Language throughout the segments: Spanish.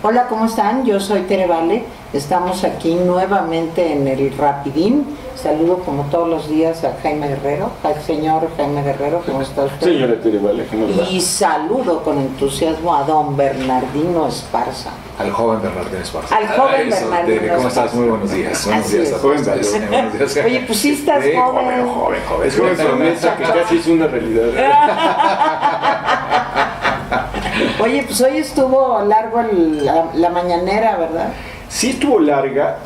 Hola, ¿cómo están? Yo soy Tere Vale. Estamos aquí nuevamente en el Rapidín. Saludo como todos los días a Jaime Guerrero, al señor Jaime Guerrero, ¿cómo está usted? Señora Tere Vale, ¿cómo le va? Y saludo con entusiasmo a don Bernardino Esparza. Al joven Bernardino Esparza. Al joven Bernardino Tere, ¿cómo estás? Muy buenos días. Buenos días a todos. Buenos días. Oye, pues sí estás joven. Joven. Es joven promesa que casi es una realidad. Oye, pues hoy estuvo largo la mañanera, ¿verdad? Sí estuvo larga,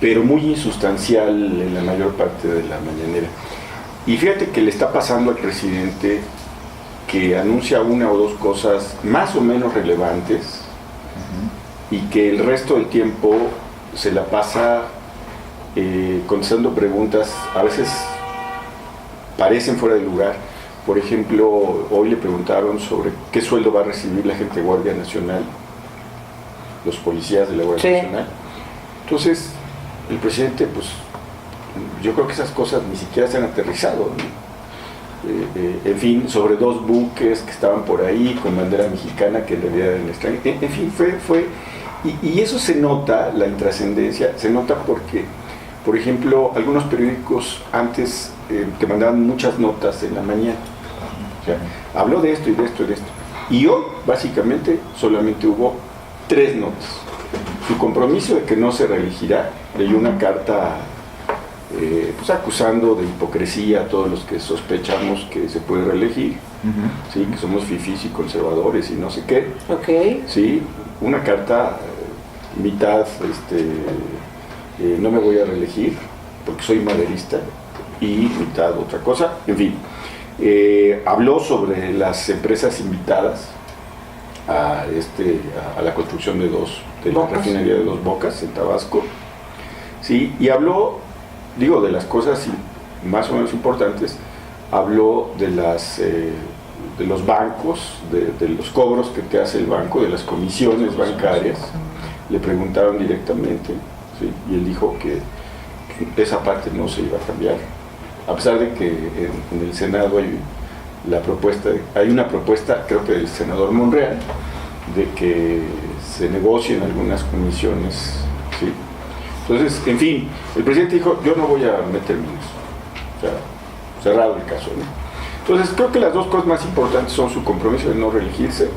pero muy insustancial en la mayor parte de la mañanera. Y fíjate que le está pasando al presidente que anuncia una o dos cosas más o menos relevantes y que el resto del tiempo se la pasa contestando preguntas, a veces parecen fuera de lugar. Por ejemplo, hoy le preguntaron sobre qué sueldo va a recibir la gente de Guardia Nacional, los policías de la Guardia Nacional. Entonces, el presidente, pues, yo creo que esas cosas ni siquiera se han aterrizado, ¿no? En fin, sobre 2 buques que estaban por ahí con bandera mexicana que en realidad eran extranjeros. En fin, fue y eso se nota, la intrascendencia, se nota porque, por ejemplo, algunos periódicos antes te mandaban muchas notas en la mañana. O sea, habló de esto y de esto y de esto. Y hoy, básicamente, solamente hubo 3 notas. Su compromiso de que no se reelegirá, leyó una carta pues acusando de hipocresía a todos los que sospechamos que se puede reelegir, ¿sí? Que somos fifís y conservadores y no sé qué. Ok. Sí, una carta mitad, no me voy a reelegir porque soy maderista, y mitad otra cosa, en fin. Habló sobre las empresas invitadas a la construcción de la refinería de Dos Bocas en Tabasco, sí, y habló, de las cosas más o menos importantes. Habló de los bancos, de los cobros que te hace el banco, de las comisiones bancarias. Le preguntaron directamente, ¿sí? Y él dijo que esa parte no se iba a cambiar, a pesar de que en el Senado hay una propuesta, creo que del senador Monreal, de que se negocien algunas comisiones, ¿sí? Entonces, en fin, el presidente dijo, yo no voy a meterme en eso. O sea, cerrado el caso, ¿no? Entonces, creo que las 2 cosas más importantes son su compromiso de no reelegirse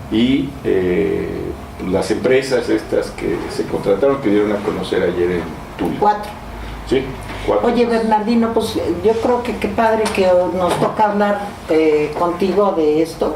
y las empresas estas que se contrataron, que dieron a conocer ayer en Tula. 4. Sí. 4. Oye, Bernardino, pues yo creo que qué padre que nos toca hablar contigo de esto.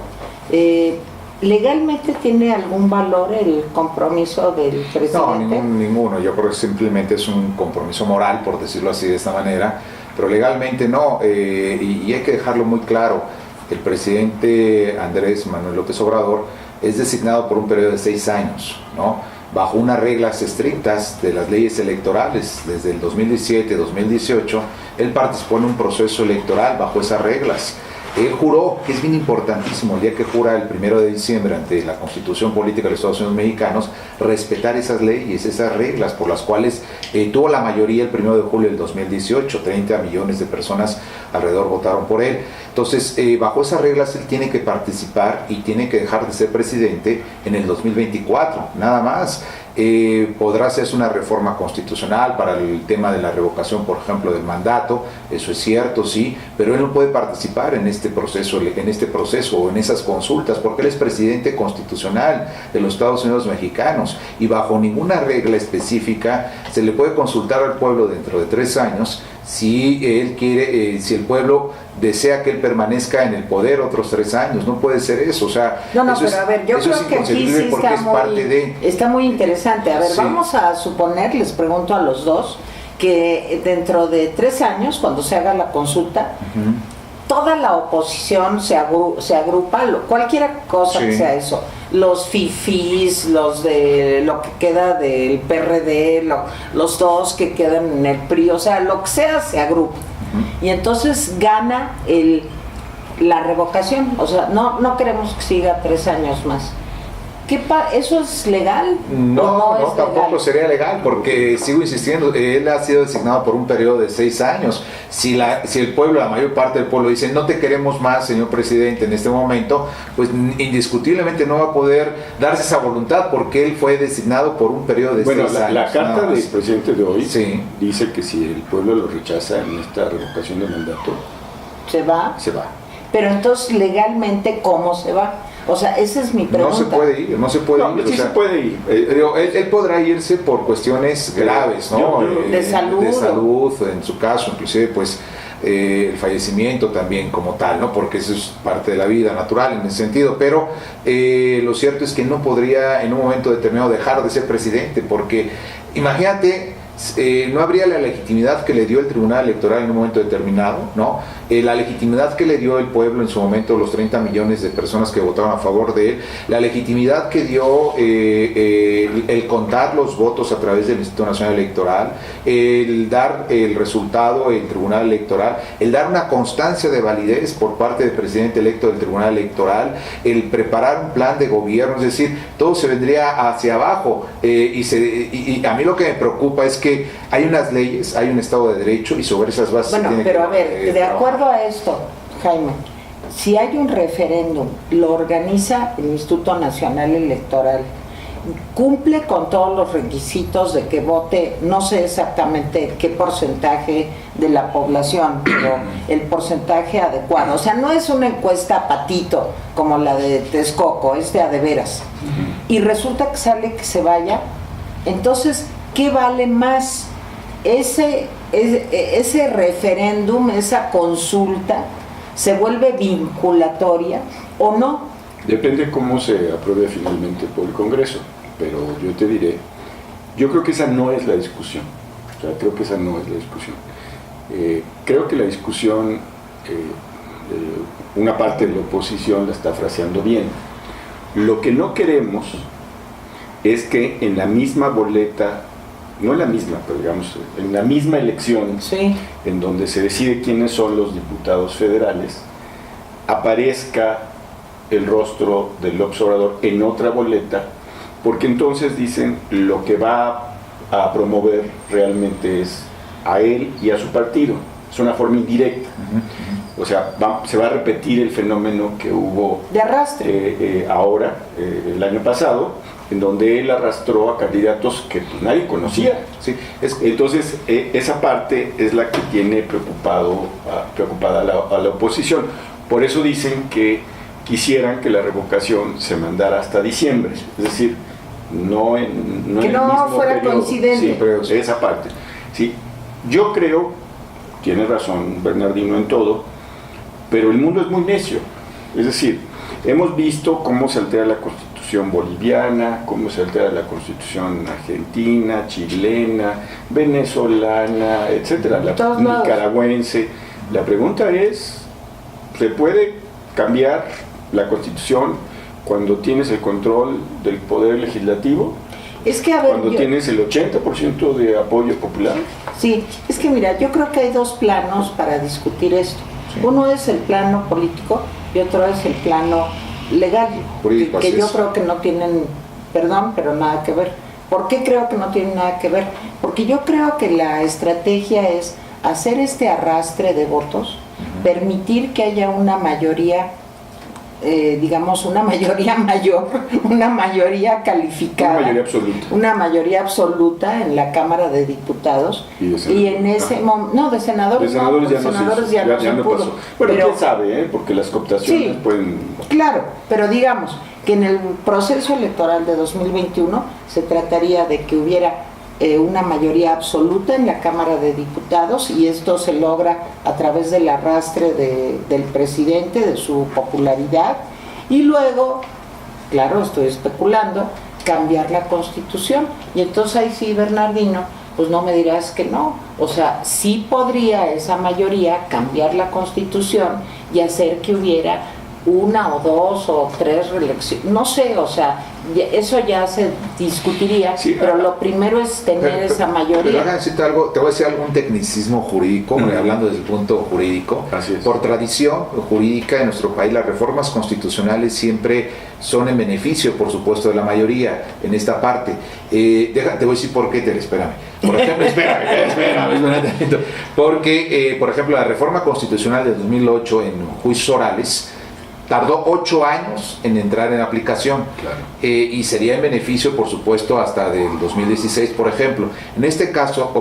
¿Legalmente tiene algún valor el compromiso del presidente? No, ninguno. Yo creo que simplemente es un compromiso moral, por decirlo así de esta manera, pero legalmente no. Y hay que dejarlo muy claro. El presidente Andrés Manuel López Obrador es designado por un periodo de 6 años, ¿no? Bajo unas reglas estrictas de las leyes electorales. Desde el 2017-2018, él participó en un proceso electoral bajo esas reglas. Él juró, que es bien importantísimo, el día que jura el 1 de diciembre ante la Constitución Política de los Estados Unidos Mexicanos, respetar esas leyes, esas reglas por las cuales tuvo la mayoría el 1 de julio del 2018, 30 millones de personas alrededor votaron por él. Entonces, bajo esas reglas él tiene que participar y tiene que dejar de ser presidente en el 2024, nada más. Podrá hacerse una reforma constitucional para el tema de la revocación, por ejemplo, del mandato, eso es cierto, sí, pero él no puede participar en este proceso o en esas consultas, porque él es presidente constitucional de los Estados Unidos mexicanos y bajo ninguna regla específica se le puede consultar al pueblo dentro de 3 años si él quiere, si el pueblo desea que él permanezca en el poder otros 3 años. No puede ser eso, o sea, no, pero a ver, yo creo que aquí sí está muy interesante. A ver, sí. Vamos a suponer, les pregunto a los dos, que dentro de 3 años, cuando se haga la consulta, toda la oposición se agrupa, cualquier cosa que sea eso, los fifís, los de lo que queda del PRD, los 2 que quedan en el PRI, o sea, lo que sea se agrupa. Y entonces gana la revocación, o sea, no queremos que siga 3 años más. ¿Eso es legal? No, tampoco sería legal, porque sigo insistiendo, él ha sido designado por un periodo de 6 años. Si el pueblo, la mayor parte del pueblo dice, no te queremos más, señor presidente, en este momento, pues indiscutiblemente no va a poder darse esa voluntad, porque él fue designado por un periodo de 6 años. La carta del presidente de hoy sí dice que si el pueblo lo rechaza en esta revocación de mandato, ¿se va? Se va. Pero entonces, legalmente, ¿cómo se va? O sea, esa es mi pregunta. No se puede ir. Sí, se puede ir. Él podrá irse por cuestiones graves, ¿no? De salud. De salud, en su caso, inclusive, pues, el fallecimiento también como tal, ¿no? Porque eso es parte de la vida natural en ese sentido, pero lo cierto es que no podría en un momento determinado dejar de ser presidente, porque imagínate, no habría la legitimidad que le dio el Tribunal Electoral en un momento determinado, ¿no? La legitimidad que le dio el pueblo en su momento, los 30 millones de personas que votaron a favor de él, la legitimidad que dio el contar los votos a través del Instituto Nacional Electoral, el dar el resultado el Tribunal Electoral, el dar una constancia de validez por parte del presidente electo del Tribunal Electoral, el preparar un plan de gobierno, es decir, todo se vendría hacia abajo, y a mí lo que me preocupa es que hay unas leyes, hay un Estado de Derecho, y sobre esas bases tiene pero a ver, de acuerdo a esto, Jaime, si hay un referéndum, lo organiza el Instituto Nacional Electoral, cumple con todos los requisitos de que vote, no sé exactamente qué porcentaje de la población, pero el porcentaje adecuado, o sea, no es una encuesta patito como la de Texcoco, es de a de veras, y resulta que sale que se vaya, entonces, ¿qué vale más? Ese referéndum, esa consulta, ¿se vuelve vinculatoria o no? Depende cómo se apruebe finalmente por el Congreso, pero yo te diré, yo creo que esa no es la discusión, creo que esa no es la discusión. Creo que la discusión, una parte de la oposición la está fraseando bien. Lo que no queremos es que en la misma boleta, no en la misma, pero digamos, en la misma elección, sí, en donde se decide quiénes son los diputados federales, aparezca el rostro del López Obrador en otra boleta, porque entonces dicen lo que va a promover realmente es a él y a su partido. Es una forma indirecta. O sea, se va a repetir el fenómeno que hubo de arrastre ahora, el año pasado, en donde él arrastró a candidatos que pues, nadie conocía. Sí, entonces, esa parte es la que tiene preocupada a la oposición. Por eso dicen que quisieran que la revocación se mandara hasta diciembre, es decir, no que en el no mismo fuera periodo. coincidente. Sí, pero esa parte. Sí, yo creo, tiene razón Bernardino en todo, pero el mundo es muy necio. Es decir, hemos visto cómo se altera la Constitución boliviana, cómo se altera la Constitución argentina, chilena, venezolana, etcétera, la nicaragüense. La pregunta es, ¿se puede cambiar la Constitución cuando tienes el control del poder legislativo? Es que, a ver, cuando tienes el 80% de apoyo popular. Sí, es que mira, yo creo que hay dos planos para discutir esto. Sí. Uno es el plano político y otro es el plano legal, que yo creo que no tienen, perdón, pero nada que ver. ¿Por qué creo que no tienen nada que ver? Porque yo creo que la estrategia es hacer este arrastre de votos, permitir que haya una mayoría, digamos, una mayoría mayor, una mayoría calificada, una mayoría absoluta en la Cámara de Diputados y en ese momento, no, de senadores ya no se pudo. Bueno, pero quién sabe, porque las cooptaciones sí, pueden... Claro, pero digamos que en el proceso electoral de 2021 se trataría de que hubiera una mayoría absoluta en la Cámara de Diputados y esto se logra a través del arrastre del presidente, de su popularidad y luego, claro, estoy especulando, cambiar la Constitución y entonces ahí sí, Bernardino, pues no me dirás que no, o sea, sí podría esa mayoría cambiar la Constitución y hacer que hubiera una o dos o tres reelecciones, no sé, o sea, eso ya se discutiría, sí, pero lo primero es tener esa mayoría. Pero necesito algo, te voy a decir algún tecnicismo jurídico, hablando desde el punto jurídico. Por tradición jurídica en nuestro país, las reformas constitucionales siempre son en beneficio, por supuesto, de la mayoría en esta parte. Te voy a decir por qué, espérame. Por ejemplo, espérame. Porque, por ejemplo, la reforma constitucional de 2008 en juicios orales tardó 8 años en entrar en aplicación, claro. Y sería en beneficio, por supuesto, hasta del 2016, por ejemplo. En este caso,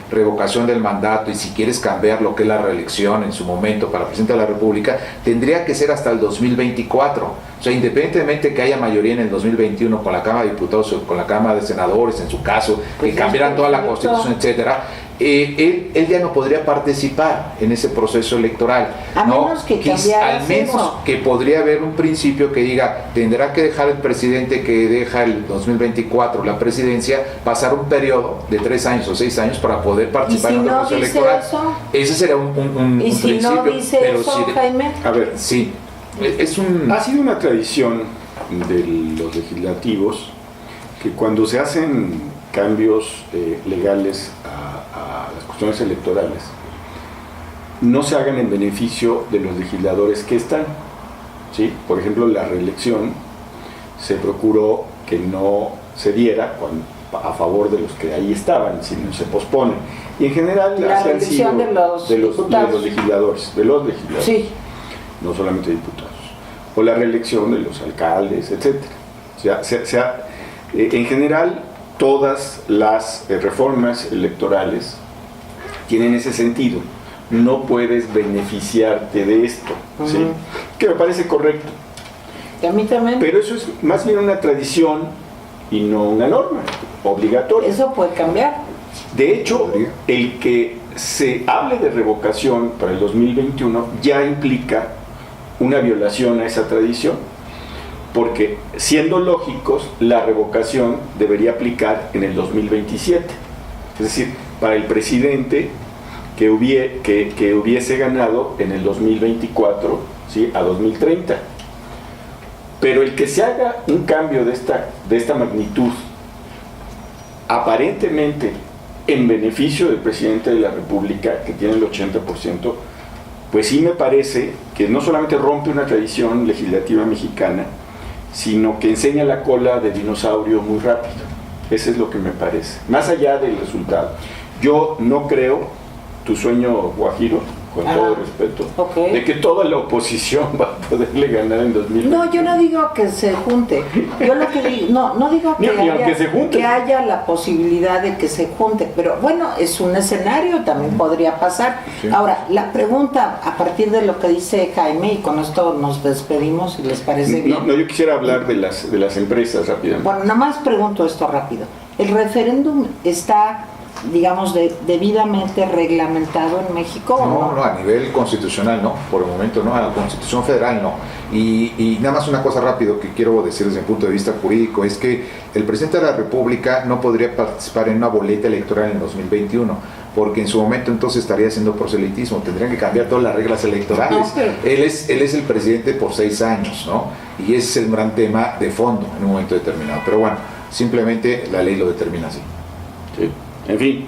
revocación del mandato, y si quieres cambiar lo que es la reelección en su momento para presidente de la República, tendría que ser hasta el 2024. O sea, independientemente que haya mayoría en el 2021 con la Cámara de Diputados o con la Cámara de Senadores, en su caso, que cambiaran toda la Constitución, etcétera, él ya no podría participar en ese proceso electoral. A menos que cambiara al menos eso. Que podría haber un principio que diga, tendrá que dejar el presidente que deja el 2024 la presidencia, pasar un periodo de 3 años o 6 años para poder participar en el proceso electoral. Eso? Ese sería un ¿Y si principio. No dice pero eso, Jaime? A ver, sí. Ha sido una tradición de los legislativos que cuando se hacen cambios legales a las cuestiones electorales no se hagan en beneficio de los legisladores que están, ¿sí? Por ejemplo, la reelección se procuró que no se diera a favor de los que ahí estaban, sino se pospone. Y en general la reelección de los legisladores, sí. No solamente diputados, o la reelección de los alcaldes, etcétera. O sea, en general, todas las reformas electorales tienen ese sentido. No puedes beneficiarte de esto, ¿sí? Que me parece correcto. A mí también. Pero eso es más bien una tradición y no una norma obligatoria. Eso puede cambiar. De hecho, el que se hable de revocación para el 2021 ya implica una violación a esa tradición, porque siendo lógicos, la revocación debería aplicar en el 2027, es decir, para el presidente que hubiese ganado en el 2024, ¿sí? A 2030. Pero el que se haga un cambio de esta magnitud, aparentemente en beneficio del presidente de la República, que tiene el 80%, pues sí me parece que no solamente rompe una tradición legislativa mexicana, sino que enseña la cola de dinosaurio muy rápido. Eso es lo que me parece. Más allá del resultado. Yo no creo, tu sueño guajiro, con todo respeto, de que toda la oposición va a poderle ganar en 2020. No, yo no digo que se junte. Yo lo que digo, no digo que haya la posibilidad de que se junte, pero bueno, es un escenario, también podría pasar. Sí. Ahora, la pregunta, a partir de lo que dice Jaime, y con esto nos despedimos, si les parece bien. No, yo quisiera hablar de las empresas rápidamente. Bueno, nada más pregunto esto rápido. ¿El referéndum está, digamos, debidamente reglamentado en México? No, a nivel constitucional no, por el momento no, a la Constitución Federal no. Y nada más una cosa rápido que quiero decir desde el punto de vista jurídico, es que el presidente de la República no podría participar en una boleta electoral en el 2021, porque en su momento entonces estaría haciendo proselitismo, tendrían que cambiar todas las reglas electorales. No, pero él es el presidente por 6 años, ¿no? Y ese es el gran tema de fondo en un momento determinado. Pero bueno, simplemente la ley lo determina así. Sí. En fin,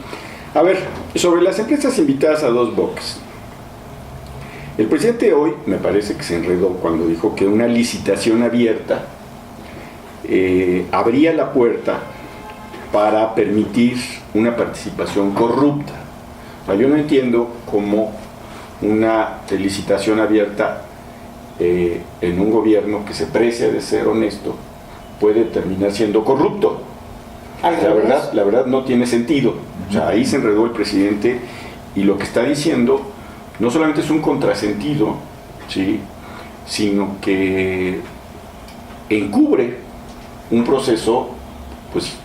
a ver, sobre las empresas invitadas a Dos Bocas. El presidente hoy me parece que se enredó cuando dijo que una licitación abierta abría la puerta para permitir una participación corrupta. O sea, yo no entiendo cómo una licitación abierta en un gobierno que se precia de ser honesto puede terminar siendo corrupto. La verdad no tiene sentido. O sea, ahí se enredó el presidente y lo que está diciendo no solamente es un contrasentido, ¿sí?, sino que encubre un proceso, pues,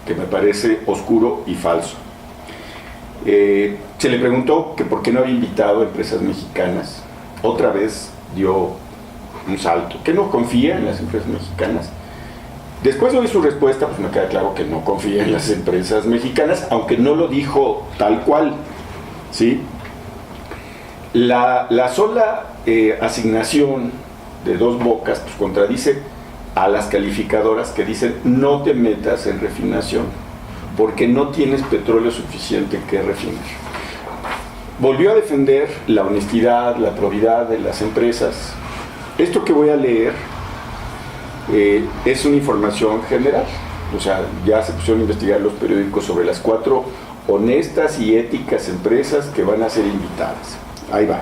que me parece oscuro y falso. Se le preguntó que por qué no había invitado a empresas mexicanas. Otra vez dio un salto, que no confía en las empresas mexicanas. Después de oír su respuesta, pues me queda claro que no confía en las empresas mexicanas, aunque no lo dijo tal cual, ¿sí? La sola asignación de Dos Bocas pues contradice a las calificadoras que dicen no te metas en refinación porque no tienes petróleo suficiente que refinar. Volvió a defender la honestidad, la probidad de las empresas. Esto que voy a leer es una información general. O sea, ya se pusieron a investigar los periódicos sobre las 4 honestas y éticas empresas que van a ser invitadas. Ahí va.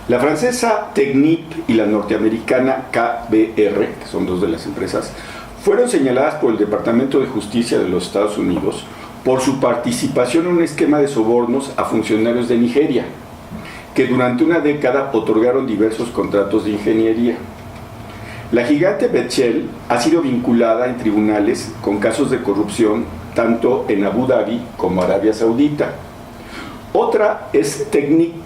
La francesa Technip y la norteamericana KBR, que son 2 de las empresas, fueron señaladas por el Departamento de Justicia de los Estados Unidos por su participación en un esquema de sobornos a funcionarios de Nigeria, que durante una década otorgaron diversos contratos de ingeniería. La gigante Bechtel ha sido vinculada en tribunales con casos de corrupción tanto en Abu Dhabi como Arabia Saudita. Otra es Technip,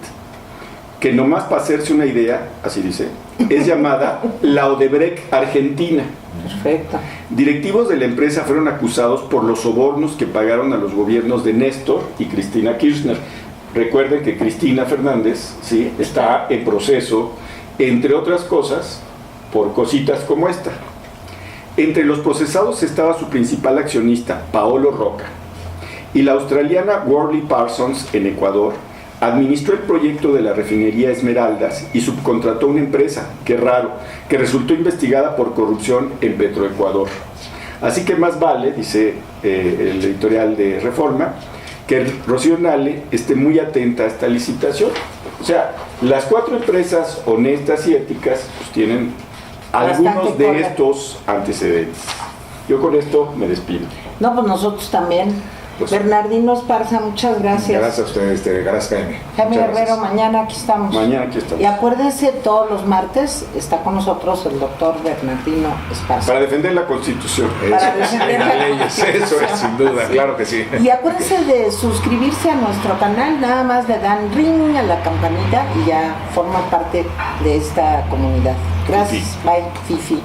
que nomás para hacerse una idea, así dice, es llamada la Odebrecht Argentina. Perfecto. Directivos de la empresa fueron acusados por los sobornos que pagaron a los gobiernos de Néstor y Cristina Kirchner. Recuerden que Cristina Fernández, ¿sí?, está en proceso, entre otras cosas, por cositas como esta. Entre los procesados estaba su principal accionista, Paolo Roca, y la australiana Worley Parsons en Ecuador. Administró el proyecto de la refinería Esmeraldas y subcontrató una empresa, qué raro, que resultó investigada por corrupción en Petroecuador. Así que más vale, dice el editorial de Reforma, que Rocío Nale esté muy atenta a esta licitación. O sea, las 4 empresas honestas y éticas pues tienen algunos de estos antecedentes. Yo con esto me despido. No, pues nosotros también. Pues, Bernardino Esparza, muchas gracias. Gracias a ustedes, gracias Jaime. Jaime Herrero, mañana aquí estamos. Mañana aquí estamos. Y acuérdense, todos los martes está con nosotros el doctor Bernardino Esparza. Para defender la Constitución. Para defender las leyes, eso es sin duda, sí. Claro que sí. Y acuérdense de suscribirse a nuestro canal, nada más le dan ring a la campanita y ya forman parte de esta comunidad. Gracias, Fifi. Bye, Fifi.